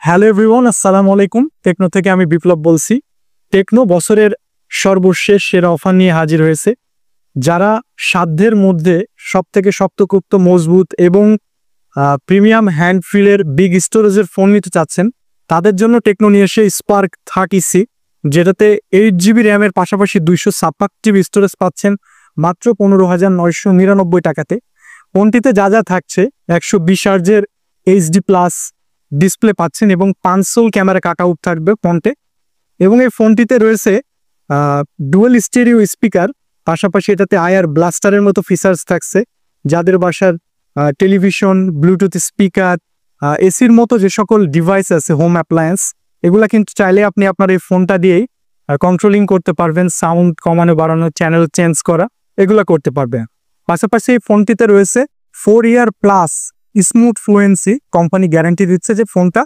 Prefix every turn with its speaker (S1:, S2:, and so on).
S1: Hello everyone, আসসালামু আলাইকুম। Techno থেকে আমি বিপ্লব বলছি। টেকনো বছরের সর্বশেষ সেরা অফার নিয়ে হাজির হয়েছে। যারা সাধ্যের মধ্যে সবথেকে শক্তপোক্ত, মজবুত এবং প্রিমিয়াম হ্যান্ড ফ্রিলের বিগ স্টোরেজের ফোন নিতে চাচ্ছেন, তাদের জন্য টেকনো নিয়ে এসে স্পার্ক 30C, যেটাতে 8GB র্যামের পাশাপাশি 256GB স্টোরেজ পাচ্ছেন মাত্র 15,999 টাকাতে। ফোনটিতে যা যা থাকছে, 120 হার্জের HD+ ডিসপ্লে পাচ্ছেন এবং 500 ক্যামেরা কাটআউট থাকবে ফোনটে। এবং এই ফোনটিতে রয়েছে ডুয়াল স্টেরিও স্পিকার, পাশাপাশি এটাতে আয়ার ব্লাস্টারের মতো ফিচার্স থাকছে। যাদের বাসার টেলিভিশন, ব্লুটুথ স্পিকার, এসির মতো যে সকল ডিভাইস আছে, হোম অ্যাপ্লায়েন্স, এগুলা কিন্তু চাইলে আপনি আপনার এই ফোনটা দিয়েই কন্ট্রোলিং করতে পারবেন। সাউন্ড কমানো, বাড়ানো, চ্যানেল চেঞ্জ করা, এগুলা করতে পারবেন। পাশাপাশি এই ফোনটিতে রয়েছে 4 ইয়ার plus smooth fluency. Company guarantee দিচ্ছে যে ফোনটা